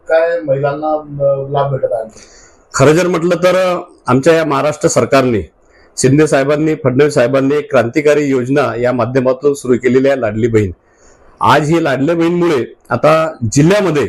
काय महिलांना लाभ भेटत आहे? खरं जर म्हटलं तर आमच्या या महाराष्ट्र सरकारने, शिंदे साहेबांनी, फडणवीस साहेबांनी एक क्रांतिकारी योजना या माध्यमातून सुरू केलेली आहे, लाडली बहीण. आज ही लाडली बहीणमुळे आता जिल्ह्यामध्ये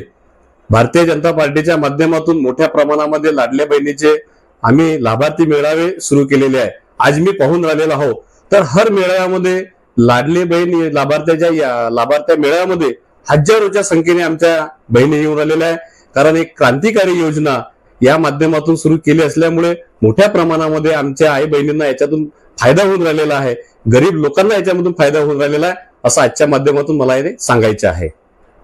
भारतीय जनता पार्टीच्या माध्यमातून मोठ्या प्रमाणामध्ये लाडल्या बहिणीचे आम्ही लाभार्थी मेळावे सुरू केलेले आहे. आज मी पाहून राहिलेलो आहो तर हर मेळाव्यामध्ये लाडली बहीण लाभार्थ्या मेळाव्यामध्ये हजारोच्या संख्येने आमच्या बहिणी येऊन राहिलेल्या आहे. कारण एक क्रांतिकारी योजना या माध्यमातून सुरू केली असल्यामुळे मोठ्या प्रमाणामध्ये आमच्या आई बहिणींना याच्यातून फायदा होऊन राहिलेला आहे, गरीब लोकांना याच्यामधून फायदा होऊन राहिलेला आहे, असं आजच्या माध्यमातून मला हे सांगायचं आहे.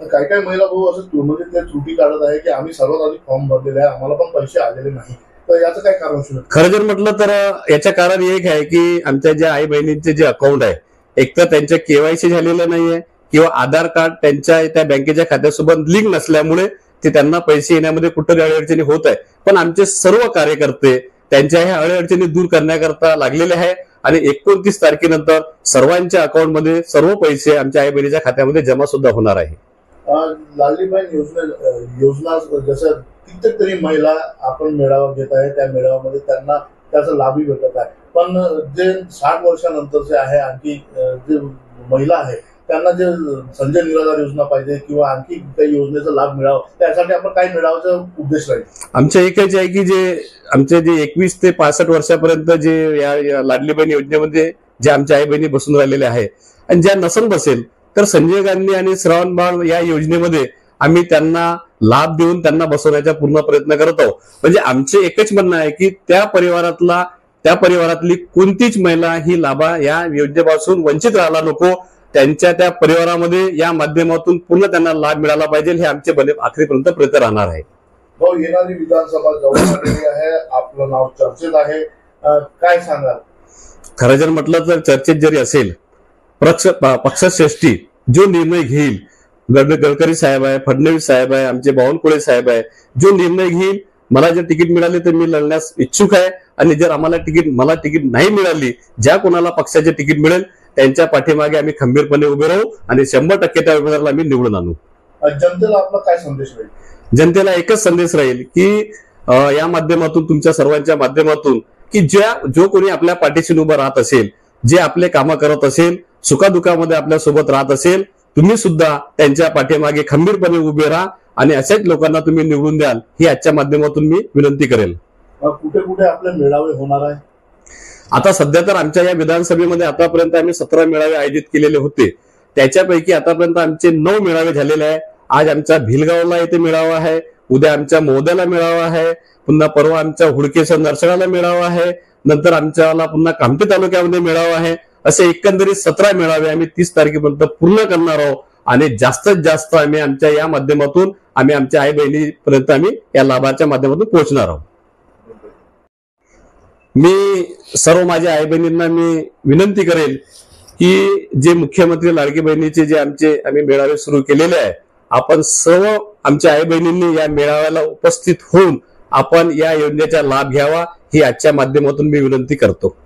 काय काय महिला भाऊ असं म्हणजे त्या त्रुटी काढत आहे की आम्ही सर्वात आधी फॉर्म भरलेले आहे, आम्हाला पण पैसे आलेले नाही, तर याचं काय कारण असू शकतं? खरं जर म्हटलं तर याचं कारण एक आहे की आमच्या ज्या आई बहिणींचे जे अकाउंट आहे, एक तर त्यांच्या केवायसी झालेलं नाहीये किंवा आधार कार्ड त्यांच्या त्या बँकेच्या खात्यासोबत लिंक नसल्यामुळे ते त्यांना पैसे येण्यामध्ये कुठेतरी अडचणी होत आहे. पण आमचे सर्व कार्यकर्ते त्यांच्या ह्या अडचणी दूर करण्याकरता लागलेले आहे आणि 29 तारखेनंतर सर्वांच्या अकाउंटमध्ये सर्व पैसे आमच्या आई बहिणीच्या खात्यामध्ये जमा सुद्धा होणार आहे. लाडली बहीण योजना जसं कितीतरी महिला आपण मेळावा घेत आहे, त्या मेळाव्यामध्ये त्यांना त्याचा लाभही भेटत आहे. पण जे 60 वर्षानंतरचे आहे आणखी जे महिला आहे त्यांना जे संजय निराधार योजना पाहिजे किंवा आणखी काही योजनेचा लाभ मिळावा, त्यासाठी आपण काही मेळाव्याचा उद्देश राहील? आमच्या एकच आहे की जे आमचे जे 21 ते 65 वर्षापर्यंत जे या लाडली बहीण योजनेमध्ये जे आमच्या आई बहिणी बसून राहिलेले आहे आणि ज्या नसन बसेल तर संजय गांधी आणि श्रावणबाळ या योजनेमध्ये आम्ही त्यांना लाभ देऊन त्यांना बसवण्याचा पूर्ण प्रयत्न करत आहोत. म्हणजे आमचे एकच म्हणणं आहे की त्या परिवारातली कोणतीच महिला ही लाभा या योजनेपासून वंचित राहायला नको, त्यांच्या त्या परिवारामध्ये या माध्यमातून पूर्ण त्यांना लाभ मिळाला पाहिजे, हे आमचे आखरीपर्यंत प्रयत्न राहणार आहे. भाऊ, येणारी विधानसभा जवळ आलेली आहे, आपलं नाव चर्चेत आहे, काय सांगाल? खरं जर म्हटलं तर चर्चेत जरी असेल, पक्षश्रेष्ठी जो निर्णय घेईल, गडकरी साहेब आहे, फडणवीस साहेब आहे, आमचे बावनकुळे साहेब आहे, जो निर्णय घेईल, मला जर तिकीट मिळाले तर मी लढण्यास इच्छुक आहे आणि जर मला तिकीट नाही मिळाली, ज्या कोणाला पक्षाचे तिकीट मिळेल त्यांच्या पाठीमागे आम्ही खंबीरपणे उभे राहू आणि 100% त्या उमेदवाराला आम्ही निवडून आणू. जनतेला आपला काय संदेश राहील? जनतेला एकच संदेश राहील की या माध्यमातून, तुमच्या सर्वांच्या माध्यमातून, की जो कोणी आपल्या पाठीशी उभं राहत असेल, जे आपले कामं करत असेल, सुखादुखामध्ये आपल्या सोबत राहत असेल, तुम्ही सुद्धा त्यांच्या पाठीमागे खंबीरपणे उभे राहा आणि अशाच लोकांना तुम्ही निवडून द्याल, ही आजच्या माध्यमातून मी विनंती करेल. कुठे कुठे आपले मेळावे होणार आहे? आता सध्या तर आमच्या या विधानसभेमध्ये आतापर्यंत आम्ही 17 मेळावे आयोजित केलेले होते. त्याच्यापैकी आतापर्यंत आमचे 9 मेळावे झालेले आहे. आज आमच्या भिलगावला येथे मेळावा आहे, उद्या आमच्या मोद्याला मेळावा आहे, पुन्हा परवा आमच्या हुडकेश्वर नरसळाला मेळावा आहे, नंतर आमच्याला पुन्हा कामठी तालुक्यामध्ये मेळावा आहे. असे एकंदरीत 17 मेळावे आम्ही 30 तारखेपर्यंत पूर्ण करणार आहोत आणि जास्तीत जास्त आम्ही आमच्या या माध्यमातून आम्ही आमच्या आई बहिणीपर्यंत आम्ही या लाभाच्या माध्यमातून पोहोचणार आहोत. मी सर्व माझ्या आई बहिणींना मी विनंती करेल की जे मुख्यमंत्री लाडकी बहिणीचे जे आम्ही मेळावे सुरू केलेले आहे, आपण सर्व आमच्या आई बहिणींनी या मेळाव्याला उपस्थित होऊन आपण या योजनेचा लाभ घ्यावा, ही आजच्या माध्यमातून मी विनंती करतो.